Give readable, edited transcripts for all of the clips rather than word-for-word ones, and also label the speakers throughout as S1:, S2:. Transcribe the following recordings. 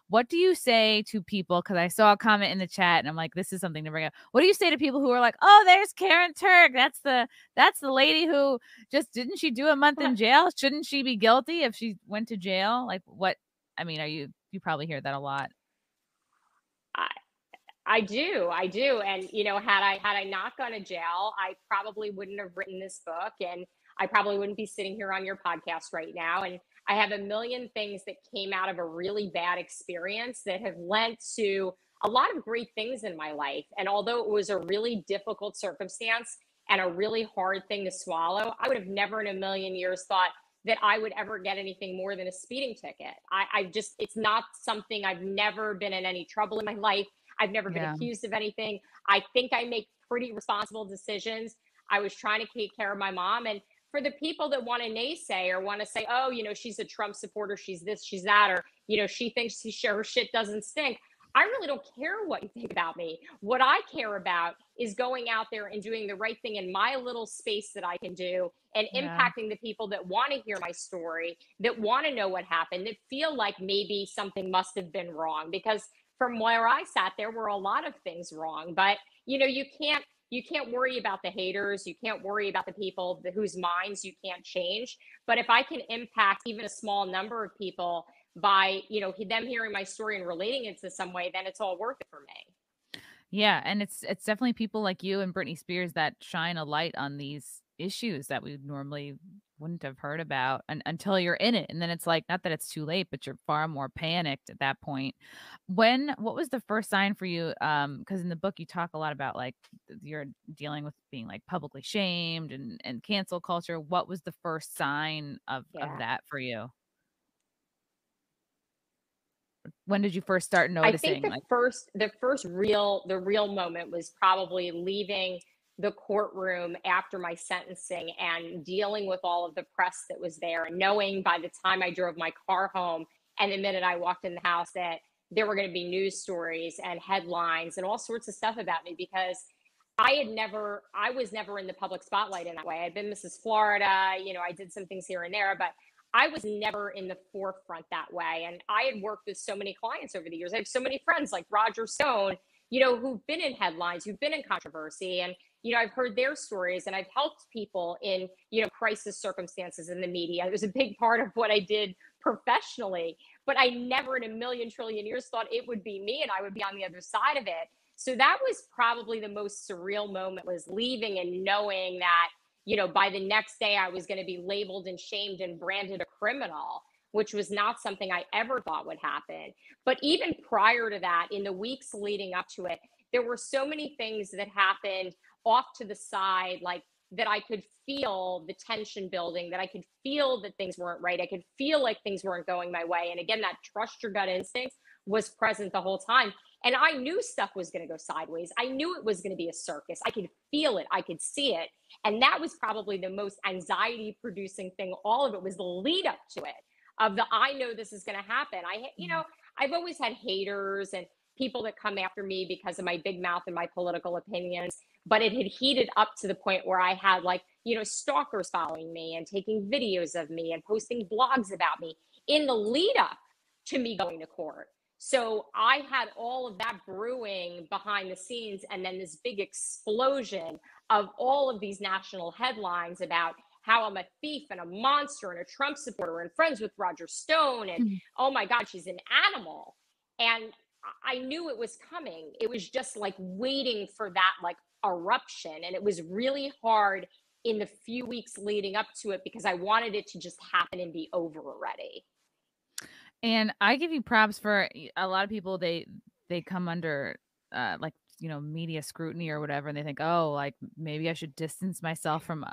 S1: What do you say to people? Because I saw a comment in the chat and I'm like, this is something to bring up. What do you say to people who are like, oh, there's Karyn Turk. That's the lady who just, didn't she do a month in jail? Shouldn't she be guilty if she went to jail? Like what? I mean, you probably hear that a lot.
S2: I do. And, you know, had I not gone to jail, I probably wouldn't have written this book, and I probably wouldn't be sitting here on your podcast right now. And I have a million things that came out of a really bad experience that have lent to a lot of great things in my life. And although it was a really difficult circumstance and a really hard thing to swallow, I would have never in a million years thought that I would ever get anything more than a speeding ticket. I just, it's not something, I've never been in any trouble in my life. I've never been accused of anything. I think I make pretty responsible decisions. I was trying to take care of my mom. And for the people that want to naysay or want to say, oh, you know, she's a Trump supporter, she's this, she's that, or, you know, she thinks her shit doesn't stink. I really don't care what you think about me. What I care about is going out there and doing the right thing in my little space that I can do, and impacting the people that want to hear my story, that want to know what happened, that feel like maybe something must have been wrong. Because from where I sat, there were a lot of things wrong. But, you know, you can't worry about the haters. You can't worry about the people whose minds you can't change. But if I can impact even a small number of people by, you know, them hearing my story and relating it to some way, then it's all worth it for me.
S1: Yeah, and it's definitely people like you and Britney Spears that shine a light on these issues that we normally wouldn't have heard about until you're in it. And then it's like, not that it's too late, but you're far more panicked at that point. What was the first sign for you? Because in the book you talk a lot about like you're dealing with being like publicly shamed and cancel culture. What was the first sign of that for you? When did you first start noticing?
S2: I think the first real moment was probably leaving the courtroom after my sentencing and dealing with all of the press that was there, and knowing by the time I drove my car home and the minute I walked in the house that there were going to be news stories and headlines and all sorts of stuff about me, because I was never in the public spotlight in that way. I'd been Mrs. Florida, you know, I did some things here and there, but I was never in the forefront that way. And I had worked with so many clients over the years. I have so many friends like Roger Stone, you know, who've been in headlines, who've been in controversy. And, you know, I've heard their stories, and I've helped people in, you know, crisis circumstances in the media. It was a big part of what I did professionally, but I never in a million trillion years thought it would be me and I would be on the other side of it. So that was probably the most surreal moment, was leaving and knowing that, you know, by the next day I was going to be labeled and shamed and branded a criminal, which was not something I ever thought would happen. But even prior to that, in the weeks leading up to it, there were so many things that happened off to the side, like that I could feel the tension building, that I could feel that things weren't right. I could feel like things weren't going my way. And again, that trust your gut instinct was present the whole time. And I knew stuff was going to go sideways. I knew it was going to be a circus. I could feel it. I could see it. And that was probably the most anxiety producing thing. All of it was the lead up to it, of the, I know this is going to happen. You know, I've always had haters and people that come after me because of my big mouth and my political opinions, but it had heated up to the point where I had, like, you know, stalkers following me and taking videos of me and posting blogs about me in the lead up to me going to court. So I had all of that brewing behind the scenes, and then this big explosion of all of these national headlines about how I'm a thief and a monster and a Trump supporter and friends with Roger Stone, and oh my God, she's an animal. And I knew it was coming. It was just like waiting for that like eruption. And it was really hard in the few weeks leading up to it because I wanted it to just happen and be over already.
S1: And I give you props for a lot of people. They come under like, you know, media scrutiny or whatever, and they think, oh, like maybe I should distance myself from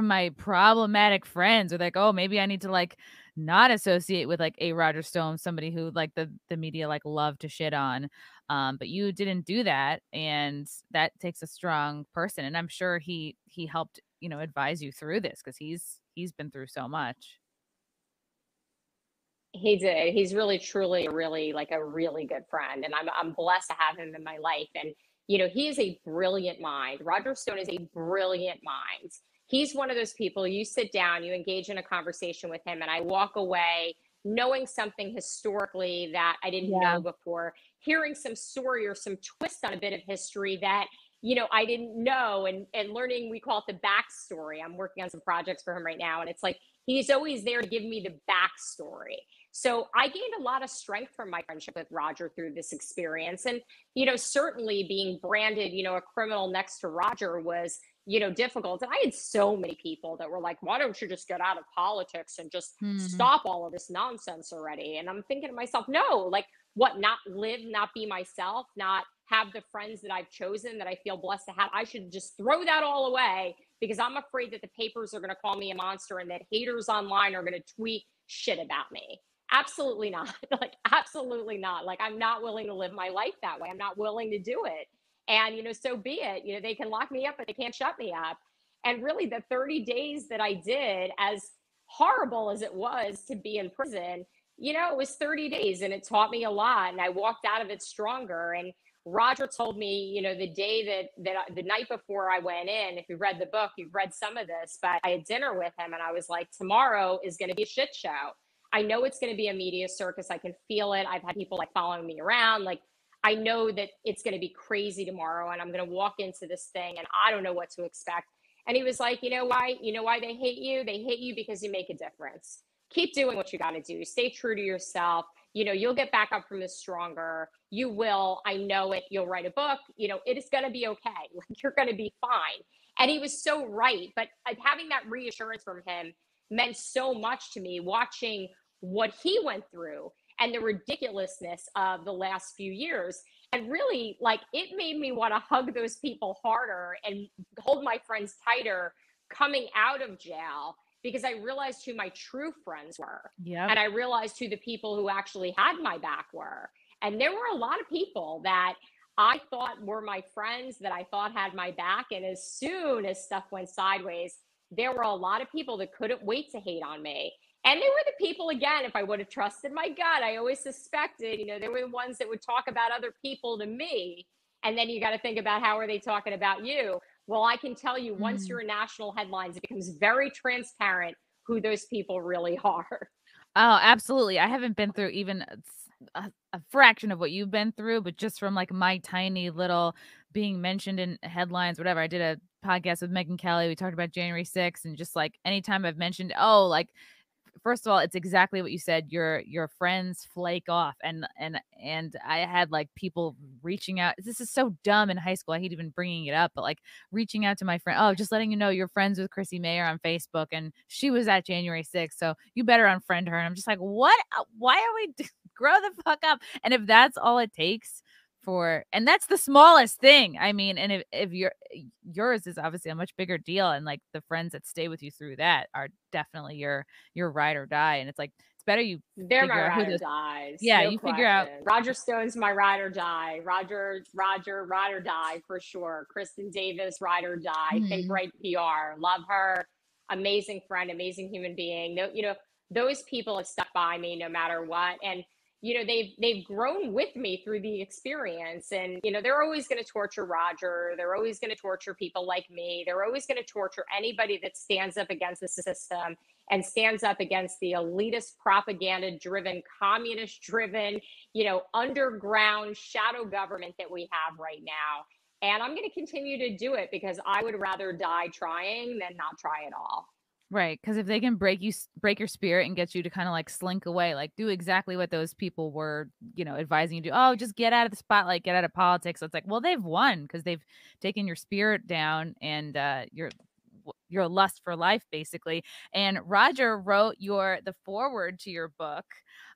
S1: my problematic friends, or like, oh, maybe I need to like not associate with like a Roger Stone, somebody who like the media like love to shit on. But you didn't do that, and that takes a strong person. And I'm sure he helped, you know, advise you through this, because he's been through so much.
S2: He did. He's really, truly, a really good friend. And I'm blessed to have him in my life. And, you know, he is a brilliant mind. Roger Stone is a brilliant mind. He's one of those people, you sit down, you engage in a conversation with him, and I walk away knowing something historically that I didn't know before, hearing some story or some twist on a bit of history that, I didn't know, and learning, we call it the backstory. I'm working on some projects for him right now, and it's like he's always there to give me the backstory. So I gained a lot of strength from my friendship with Roger through this experience. And, certainly being branded, a criminal next to Roger was, difficult. And I had so many people that were like, why don't you just get out of politics and just stop all of this nonsense already? And I'm thinking to myself, no, like, what, not live, not be myself, not have the friends that I've chosen that I feel blessed to have? I should just throw that all away because I'm afraid that the papers are going to call me a monster and that haters online are going to tweet shit about me. Absolutely not. Like, absolutely not. Like, I'm not willing to live my life that way. I'm not willing to do it. And, so be it. They can lock me up, but they can't shut me up. And really, the 30 days that I did, as horrible as it was to be in prison, it was 30 days and it taught me a lot. And I walked out of it stronger. And Roger told me, the day that the night before I went in, if you read the book, you've read some of this, but I had dinner with him and I was like, tomorrow is going to be a shit show. I know it's going to be a media circus. I can feel it. I've had people like following me around. Like, I know that it's going to be crazy tomorrow and I'm going to walk into this thing and I don't know what to expect. And he was like, you know why? You know why they hate you? They hate you because you make a difference. Keep doing what you got to do. Stay true to yourself. You'll get back up from this stronger. You will. I know it. You'll write a book. It is going to be okay. Like, you're going to be fine. And he was so right. But having that reassurance from him meant so much to me, watching what he went through and the ridiculousness of the last few years. And really, like, it made me want to hug those people harder and hold my friends tighter coming out of jail, because I realized who my true friends were. And I realized who the people who actually had my back were. And there were a lot of people that I thought were my friends, that I thought had my back. And as soon as stuff went sideways, there were a lot of people that couldn't wait to hate on me. And they were the people, again, if I would have trusted my gut, I always suspected, they were the ones that would talk about other people to me. And then you got to think about, how are they talking about you? Well, I can tell you, once you're in national headlines, it becomes very transparent who those people really are.
S1: Oh, absolutely. I haven't been through even a fraction of what you've been through, but just from like my tiny little being mentioned in headlines, whatever. I did a podcast with Megyn Kelly. We talked about January 6th, and just like anytime I've mentioned, like, first of all, it's exactly what you said. Your friends flake off, and I had like people reaching out. This is so dumb in high school. I hate even bringing it up, but like reaching out to my friend. Oh, just letting you know you're friends with Chrissie Mayr on Facebook, and she was at January 6th, so you better unfriend her. And I'm just like, what? Why are we grow the fuck up? And if that's all it takes and that's the smallest thing. I mean, and if yours is obviously a much bigger deal, and like the friends that stay with you through that are definitely your ride or die. And it's like, it's better
S2: they're my ride or dies.
S1: Yeah,
S2: no
S1: you
S2: question.
S1: figure out.
S2: Roger Stone's my ride or die. Roger, ride or die for sure. Kristen Davis, ride or die. Think Right PR. Love her. Amazing friend, amazing human being. No, those people have stuck by me no matter what. And they've grown with me through the experience. And they're always going to torture Roger. They're always going to torture people like me. They're always going to torture anybody that stands up against the system and stands up against the elitist, propaganda driven, communist driven, underground shadow government that we have right now. And I'm going to continue to do it because I would rather die trying than not try at all.
S1: Right, because if they can break your spirit and get you to kind of like slink away, like do exactly what those people were, advising you to do. Oh, just get out of the spotlight, get out of politics. It's like, well, they've won because they've taken your spirit down and your lust for life, basically. And Roger wrote the foreword to your book.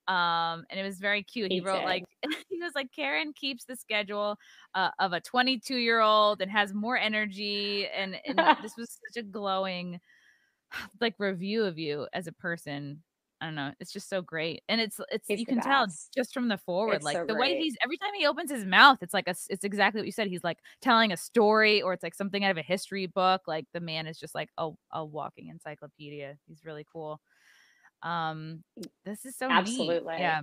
S1: And it was very cute. He wrote like, he was like, Karyn keeps the schedule of a 22-year-old and has more energy. And this was such a glowing like review of you as a person. I don't know. It's just so great. And it's you can tell just from the forward,
S2: it's
S1: like
S2: so
S1: the way
S2: great.
S1: every time he opens his mouth, it's like it's exactly what you said. He's like telling a story, or it's like something out of a history book. Like the man is just like a walking encyclopedia. He's really cool. This is so
S2: absolutely
S1: neat. Yeah.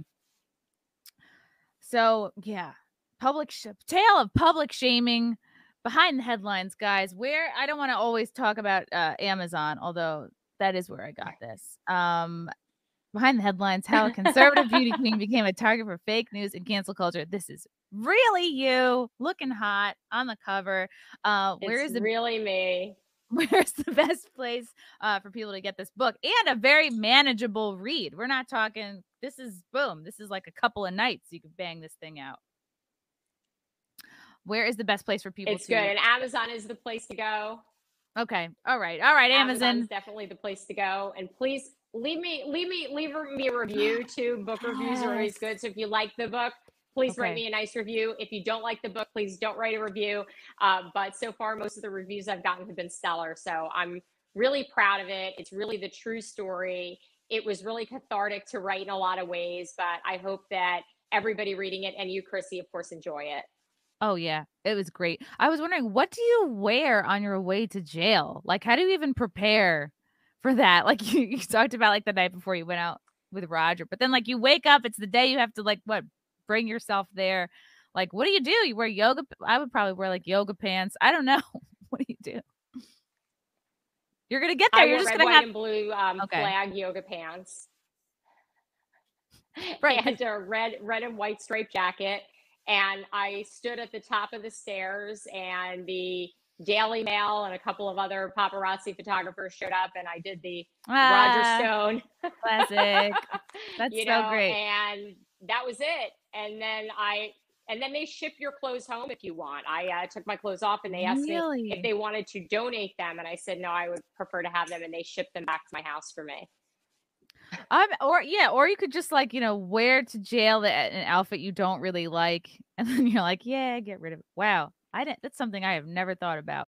S1: So yeah, tale of public shaming behind the headlines, guys. Where I don't want to always talk about Amazon, although that is where I got this. Behind the headlines, how a conservative beauty queen became a target for fake news and cancel culture. This is really you, looking hot on the cover. Where
S2: It's
S1: is the
S2: really me.
S1: where's the best place for people to get this book, and a very manageable read? We're not talking, this is boom. This is like a couple of nights you could bang this thing out. Where is the best place for people
S2: It's
S1: to?
S2: good. And Amazon is the place to go.
S1: Okay. All right. Amazon
S2: is definitely the place to go. And please leave me a review too. Book reviews are always good. So if you like the book, please write me a nice review. If you don't like the book, please don't write a review. But so far, most of the reviews I've gotten have been stellar. So I'm really proud of it. It's really the true story. It was really cathartic to write in a lot of ways, but I hope that everybody reading it, and you, Chrissy, of course, enjoy it.
S1: Oh, yeah. It was great. I was wondering, what do you wear on your way to jail? Like, how do you even prepare for that? Like, you talked about, like, the night before you went out with Roger, but then, like, you wake up, it's the day you have to, like, bring yourself there. Like, what do? You wear yoga? I would probably wear, like, yoga pants. I don't know. What do you do? You're going to get there. You're just going to have
S2: and blue flag yoga pants.
S1: Right.
S2: And a red and white striped jacket. And I stood at the top of the stairs, and the Daily Mail and a couple of other paparazzi photographers showed up, and I did the Roger Stone
S1: classic. That's so great.
S2: And that was it. And then they ship your clothes home if you want. I took my clothes off, and they asked me if they wanted to donate them, and I said no, I would prefer to have them, and they shipped them back to my house for me.
S1: Or you could just, like, wear to jail an outfit you don't really like, and then you're like, yeah, get rid of it. Wow, that's something I have never thought about.